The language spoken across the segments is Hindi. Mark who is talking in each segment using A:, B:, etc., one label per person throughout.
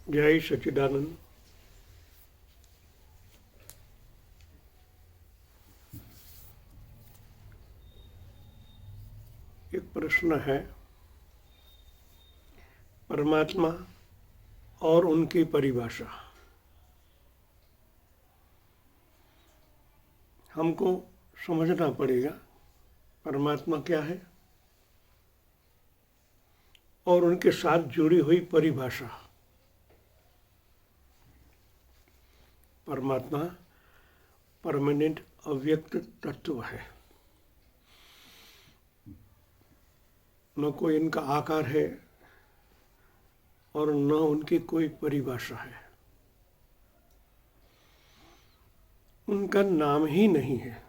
A: जय सच्चिदानंद। एक प्रश्न है, परमात्मा और उनकी परिभाषा। हमको समझना पड़ेगा परमात्मा क्या है और उनके साथ जुड़ी हुई परिभाषा। परमात्मा परमानेंट अव्यक्त तत्व है, न कोई इनका आकार है और न उनकी कोई परिभाषा है। उनका नाम ही नहीं है,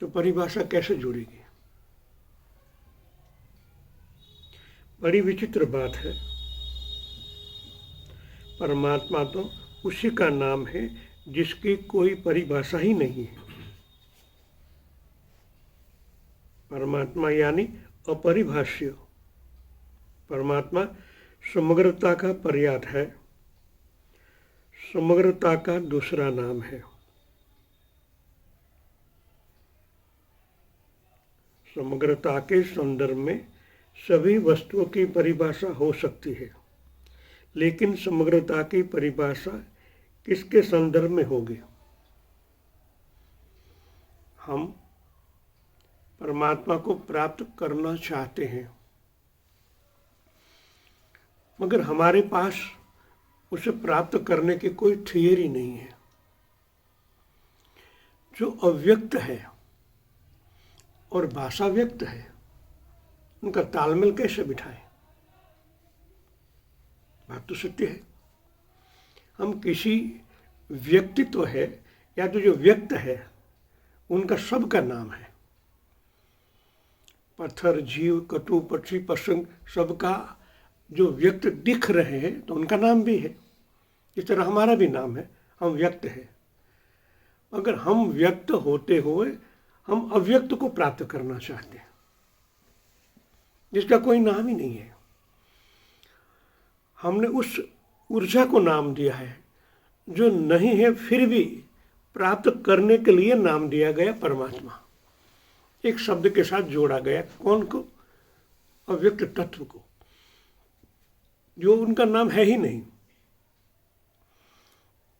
A: तो परिभाषा कैसे जुड़ेगी? बड़ी विचित्र बात है। परमात्मा तो उसी का नाम है जिसकी कोई परिभाषा ही नहीं है। परमात्मा यानी अपरिभाष्य। परमात्मा समग्रता का पर्याय है, समग्रता का दूसरा नाम है। समग्रता के संदर्भ में सभी वस्तुओं की परिभाषा हो सकती है, लेकिन समग्रता की परिभाषा किसके संदर्भ में होगी? हम परमात्मा को प्राप्त करना चाहते हैं, मगर हमारे पास उसे प्राप्त करने की कोई थियरी नहीं है। जो अव्यक्त है और भाषा व्यक्त है, उनका तालमेल कैसे बिठाएं? बात तो सत्य है। हम किसी व्यक्तित्व है या तो जो व्यक्त है उनका सबका नाम है। पत्थर, जीव, कटु, पक्षी, पशु सबका जो व्यक्त दिख रहे हैं तो उनका नाम भी है। इस तरह हमारा भी नाम है, हम व्यक्त है। अगर हम व्यक्त होते हुए हम अव्यक्त को प्राप्त करना चाहते हैं जिसका कोई नाम ही नहीं है, हमने उस ऊर्जा को नाम दिया है जो नहीं है फिर भी प्राप्त करने के लिए नाम दिया गया परमात्मा। एक शब्द के साथ जोड़ा गया। कौन को? अव्यक्त तत्व को, जो उनका नाम है ही नहीं,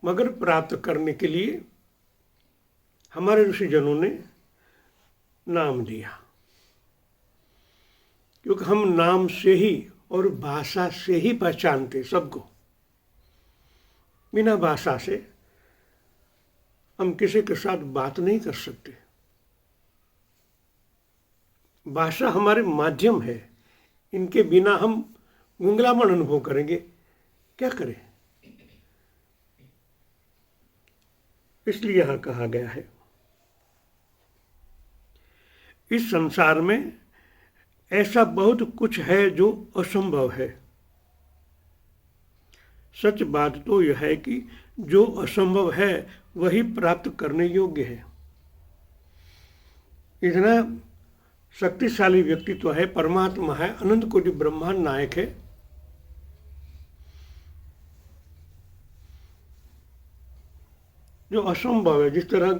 A: मगर प्राप्त करने के लिए हमारे ऋषिजनों ने नाम दिया। क्योंकि हम नाम से ही और भाषा से ही पहचानते सबको। बिना भाषा से हम किसी के साथ बात नहीं कर सकते। भाषा हमारे माध्यम है, इनके बिना हम गुंगलामण अनुभव करेंगे, क्या करें? इसलिए यहां कहा गया है, इस संसार में ऐसा बहुत कुछ है जो असंभव है। सच बात तो यह है कि जो असंभव है वही प्राप्त करने योग्य है। इतना शक्तिशाली व्यक्तित्व है, परमात्मा है, अनंत कोटि ब्रह्मांड नायक है। जो असंभव है, जिस तरह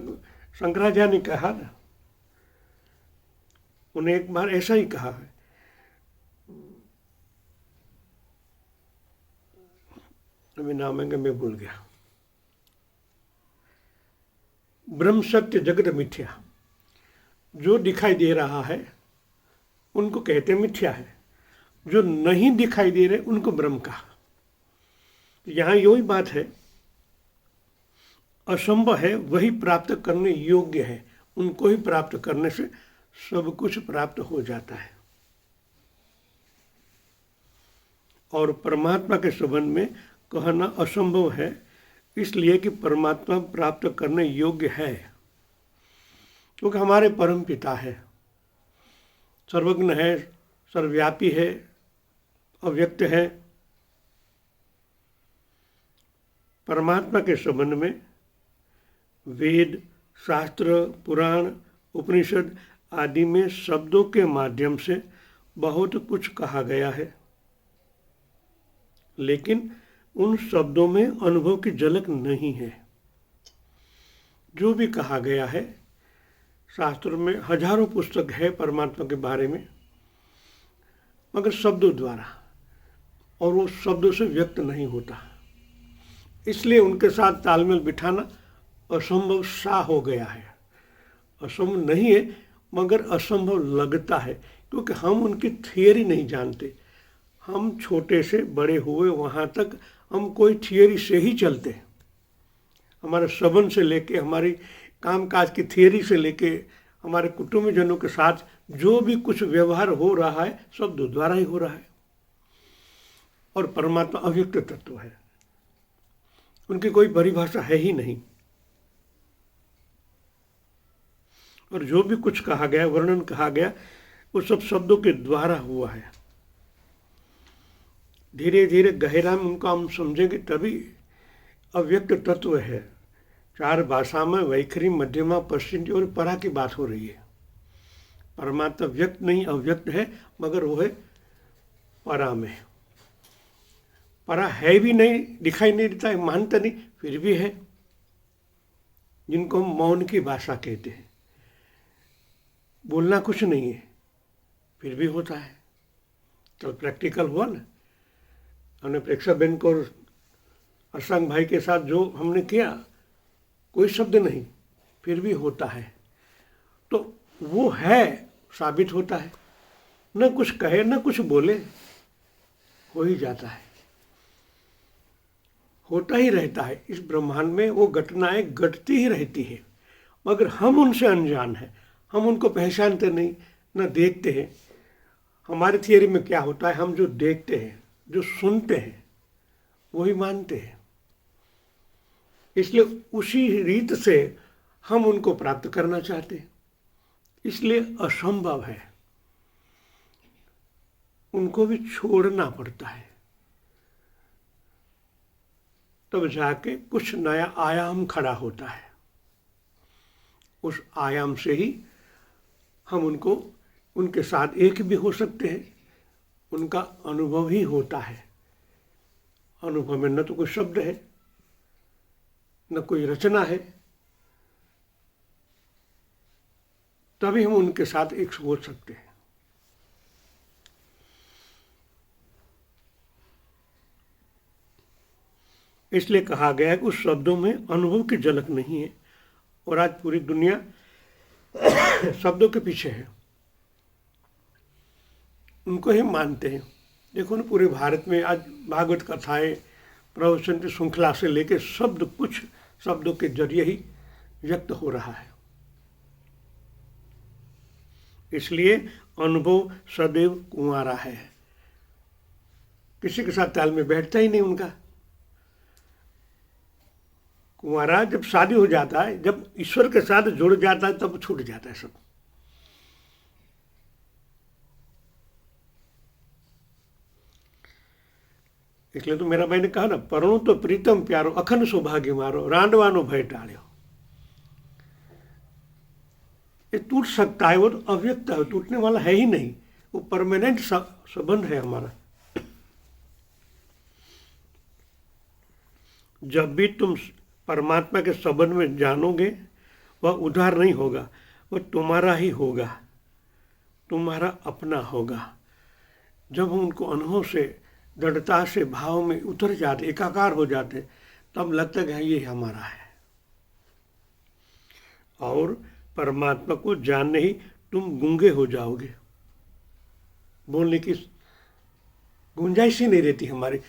A: शंकराचार्य ने कहा ना, उन्हें एक बार ऐसा ही कहा है, अभी नाम है मैं भूल गया। ब्रह्म सत्य जगत मिथ्या। जो दिखाई दे रहा है उनको कहते मिथ्या है, जो नहीं दिखाई दे रहे उनको ब्रह्म कहा। यहाँ यही बात है, असंभव है वही प्राप्त करने योग्य है। उनको ही प्राप्त करने से सब कुछ प्राप्त हो जाता है। और परमात्मा के संबंध में कहना असंभव है, इसलिए कि परमात्मा प्राप्त करने योग्य है, क्योंकि हमारे परम पिता है, सर्वज्ञ है, सर्वव्यापी है, अव्यक्त है। परमात्मा के संबंध में वेद, शास्त्र, पुराण, उपनिषद आदि में शब्दों के माध्यम से बहुत कुछ कहा गया है। लेकिन उन शब्दों में अनुभव की झलक नहीं है। जो भी कहा गया है, शास्त्रों में हजारों पुस्तक है परमात्मा के बारे में, मगर शब्दों द्वारा, और वो शब्दों से व्यक्त नहीं होता। इसलिए उनके साथ तालमेल बिठाना असंभव सा हो गया है। असंभव नहीं है, मगर असंभव लगता है, क्योंकि हम उनकी थियरी नहीं जानते। हम छोटे से बड़े हुए वहाँ तक हम कोई थियरी से ही चलते हैं। हमारे संबंध से लेके, हमारी कामकाज की थियरी से लेके, हमारे कुटुंबजनों के साथ जो भी कुछ व्यवहार हो रहा है, शब्दों द्वारा ही हो रहा है। और परमात्मा अव्यक्त तत्व है, उनकी कोई परिभाषा है ही नहीं। और जो भी कुछ कहा गया, वर्णन कहा गया, वो सब शब्दों के द्वारा हुआ है। धीरे धीरे गहरा में उनको हम समझेंगे तभी अव्यक्त तत्व है। 4 भाषा में वैखरी, मध्यमा, पश्चिमी और परा की बात हो रही है। परमात्मा व्यक्त नहीं अव्यक्त है, मगर वो है परा में। परा है भी नहीं, दिखाई नहीं देता है, मानता नहीं, फिर भी है, जिनको हम मौन की भाषा कहते हैं। बोलना कुछ नहीं है, फिर भी होता है। तो प्रैक्टिकल हुआ ना, हमने प्रेक्षा बहन को और अरसांग भाई के साथ जो हमने किया, कोई शब्द नहीं, फिर भी होता है। तो वो है, साबित होता है। न कुछ कहे न कुछ बोले, हो ही जाता है, होता ही रहता है। इस ब्रह्मांड में वो घटनाएं घटती ही रहती है, मगर हम उनसे अनजान हैं। हम उनको पहचानते नहीं, न देखते हैं। हमारी थियरी में क्या होता है, हम जो देखते हैं, जो सुनते हैं, वही मानते हैं। इसलिए उसी रीत से हम उनको प्राप्त करना चाहते हैं। इसलिए असंभव है, उनको भी छोड़ना पड़ता है, तब जाके कुछ नया आयाम खड़ा होता है। उस आयाम से ही हम उनके साथ एक भी हो सकते हैं। उनका अनुभव ही होता है। अनुभव में न तो कोई शब्द है, न कोई रचना है, तभी हम उनके साथ एक हो सकते हैं। इसलिए कहा गया है कि उस शब्दों में अनुभव की झलक नहीं है। और आज पूरी दुनिया शब्दों के पीछे है, उनको ही मानते हैं। देखो ना, पूरे भारत में आज भागवत कथाएं, प्रवचन की श्रृंखला से लेकर शब्द कुछ शब्दों के जरिए ही व्यक्त हो रहा है। इसलिए अनुभव सदैव कुंवारा है, किसी के साथ ताल में बैठता ही नहीं उनका। कुंवारा जब शादी हो जाता है, जब ईश्वर के साथ जुड़ जाता है, तब छूट जाता है सब। इसलिए तो मेरा भाई ने कहा ना, परणु तो प्रीतम प्यारो, अखंड सौभाग्य मारो, रांडवानो भय टाड़ो। ये टूट सकता है, वो तो अव्यक्त है, टूटने वाला है ही नहीं। वो परमानेंट संबंध है हमारा। जब भी तुम परमात्मा के संबंध में जानोगे, वह उधार नहीं होगा, वह तुम्हारा ही होगा, तुम्हारा अपना होगा। जब हम उनको अनुभव से, दृढ़ता से भाव में उतर जाते, एकाकार हो जाते, तब लगता है ये हमारा है। और परमात्मा को जानने ही तुम गूंगे हो जाओगे। बोलने की गुंजाइश ही नहीं रहती हमारी।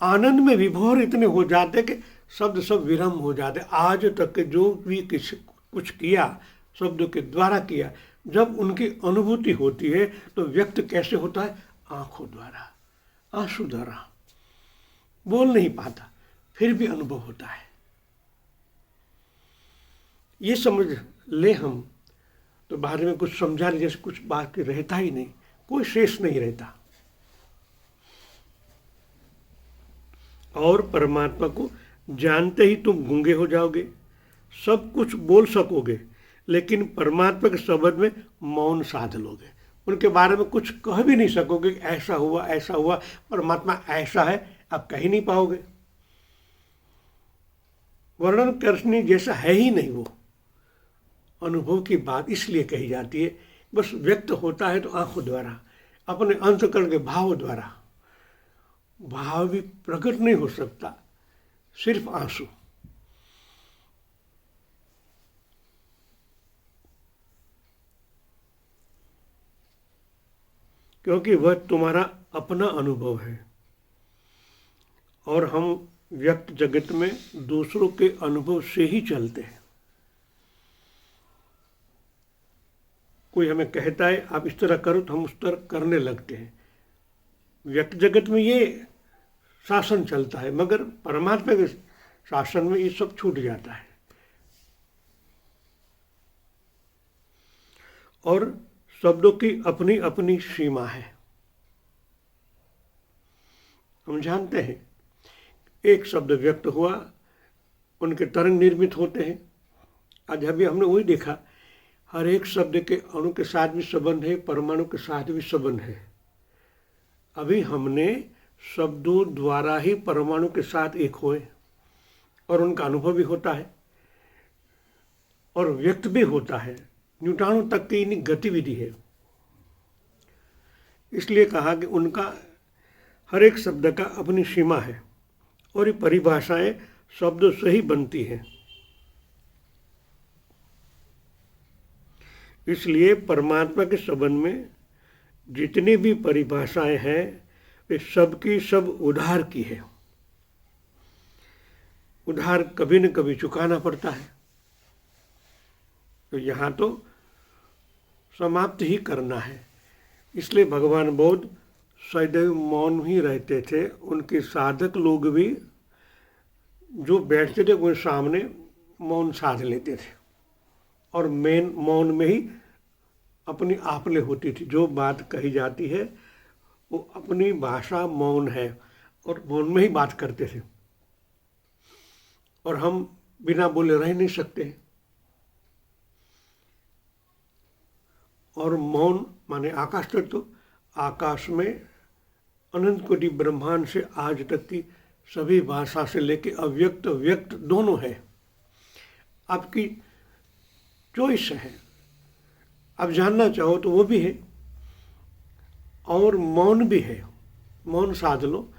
A: आनंद में विभोर इतने हो जाते कि शब्द सब विरम हो जाते। आज तक के जो भी कुछ किया, शब्दों के द्वारा किया, जब उनकी अनुभूति होती है तो व्यक्त कैसे होता है? आंखों द्वारा, आंसू द्वारा। बोल नहीं पाता, फिर भी अनुभव होता है। ये समझ ले हम तो बाहर में कुछ समझा नहीं, जैसे कुछ बात रहता ही नहीं, कोई शेष नहीं रहता। और परमात्मा को जानते ही तुम गूंगे हो जाओगे। सब कुछ बोल सकोगे, लेकिन परमात्मा के संबंध में मौन साध लोगे। उनके बारे में कुछ कह भी नहीं सकोगे, ऐसा हुआ ऐसा हुआ। परमात्मा ऐसा है, आप कह ही नहीं पाओगे। वर्णन करने जैसा है ही नहीं वो। अनुभव की बात इसलिए कही जाती है, बस व्यक्त होता है तो आंखों द्वारा, अपने अंतकरण के भाव द्वारा। भाव भी प्रकट नहीं हो सकता, सिर्फ आंसू। क्योंकि वह तुम्हारा अपना अनुभव है और हम व्यक्त जगत में दूसरों के अनुभव से ही चलते हैं। कोई हमें कहता है आप इस तरह करो तो हम उस तरह करने लगते हैं। व्यक्त जगत में ये शासन चलता है, मगर परमात्मा के शासन में ये सब छूट जाता है। और शब्दों की अपनी अपनी सीमा है। हम जानते हैं एक शब्द व्यक्त हुआ, उनके तरंग निर्मित होते हैं। आज अभी हमने वही देखा, हर एक शब्द के अणु के साथ भी संबंध है, परमाणु के साथ भी संबंध है। अभी हमने शब्दों द्वारा ही परमाणु के साथ एक हुए और उनका अनुभव भी होता है और व्यक्त भी होता है। न्यूट्रॉनों तक की इनकी गतिविधि है। इसलिए कहा कि उनका हर एक शब्द का अपनी सीमा है और ये परिभाषाएं शब्दों से ही बनती हैं। इसलिए परमात्मा के संबंध में जितनी भी परिभाषाएं हैं वे सबकी सब उधार की है। उधार कभी न कभी चुकाना पड़ता है, तो यहाँ तो समाप्त ही करना है। इसलिए भगवान बुद्ध सदैव मौन ही रहते थे। उनके साधक लोग भी जो बैठते थे उनके सामने मौन साध लेते थे और मेन मौन में ही अपनी आपले होती थी। जो बात कही जाती है वो अपनी भाषा मौन है और मौन में ही बात करते थे। और हम बिना बोले रह नहीं सकते। और मौन माने आकाश तत्व। आकाश में अनंत कोटि ब्रह्मांड से आज तक की सभी भाषा से लेके अव्यक्त व्यक्त दोनों है। आपकी चॉइस है, आप जानना चाहो तो वो भी है और मौन भी है। मौन साध लो।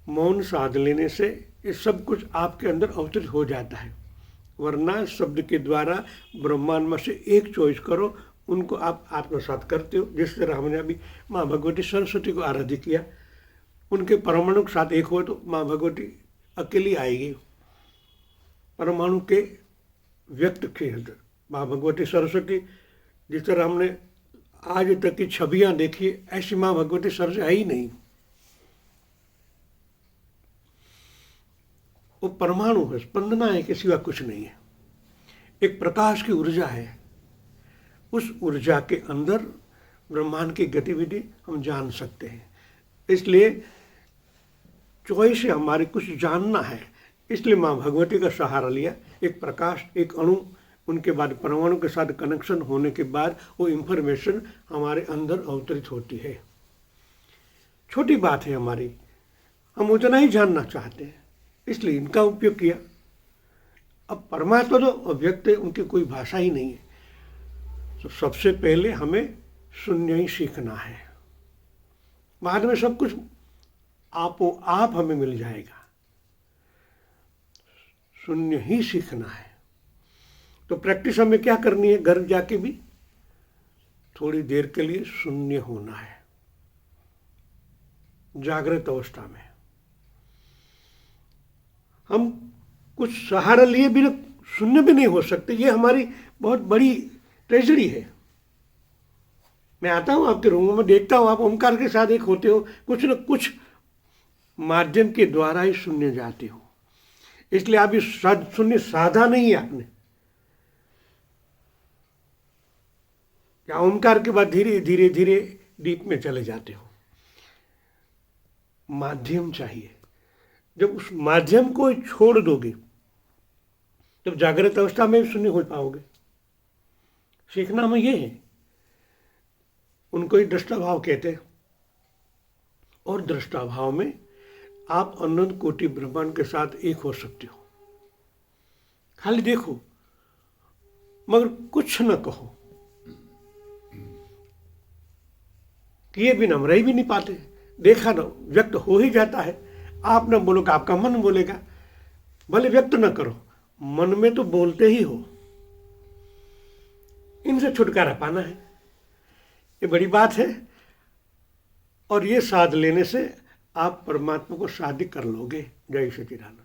A: मौन साध लेने से ये सब कुछ आपके अंदर अवतरित हो जाता है। वरना शब्द के द्वारा ब्रह्मांड में से एक चॉइस करो, उनको आप आत्मसात करते हो। जिस तरह हमने अभी माँ भगवती सरस्वती को आराध्य किया, उनके परमाणु के साथ एक हो तो माँ भगवती अकेली आएगी। परमाणु के व्यक्त के अंदर माँ भगवती सरस्वती, जिस तरह हमने आज तक की छवियां देखी, ऐसी माँ भगवती सरस्वती है ही नहीं। वो परमाणु है, स्पंदना है के सिवा कुछ नहीं है। एक प्रकाश की ऊर्जा है। उस ऊर्जा के अंदर ब्रह्मांड की गतिविधि हम जान सकते हैं। इसलिए चॉइस है हमारी, कुछ जानना है। इसलिए माँ भगवती का सहारा लिया। एक प्रकाश, एक अणु, उनके बाद परमाणु के साथ कनेक्शन होने के बाद वो इंफॉर्मेशन हमारे अंदर अवतरित होती है। छोटी बात है हमारी, हम उतना ही जानना चाहते हैं, इसलिए इनका उपयोग किया। अब परमात्मा तो अव्यक्त है, उनकी कोई भाषा ही नहीं है। तो सबसे पहले हमें शून्य ही सीखना है। बाद में सब कुछ आपो आप हमें मिल जाएगा। शून्य ही सीखना है। तो प्रैक्टिस हमें क्या करनी है? घर जाके भी थोड़ी देर के लिए शून्य होना है। जागृत अवस्था में हम कुछ सहारा लिए बिना शून्य भी नहीं हो सकते। ये हमारी बहुत बड़ी ट्रेजरी है। मैं आता हूं आपके रूम में, देखता हूं आप ओमकार के साथ एक होते हो, कुछ न कुछ माध्यम के द्वारा ही शून्य जाते हो। इसलिए आप इस शून्य साधा नहीं है आपने। या ओमकार के बाद धीरे धीरे धीरे डीप में चले जाते हो। माध्यम चाहिए। जब उस माध्यम को छोड़ दोगे तब जागृत अवस्था में शून्य हो पाओगे। सीखना में ये है। उनको ही दृष्टा भाव कहते हैं। और दृष्टा भाव में आप अनंत कोटि ब्रह्मांड के साथ एक हो सकते हो। खाली देखो, मगर कुछ न कहो, किए बिना हम रह भी नहीं पाते। देखा ना, व्यक्त हो ही जाता है। आप न बोलोगे, आपका मन बोलेगा, भले व्यक्त न करो, मन में तो बोलते ही हो। इनसे छुटकारा पाना है, ये बड़ी बात है। और ये साध लेने से आप परमात्मा को शादी कर लोगे। जय सच्चिदानंद।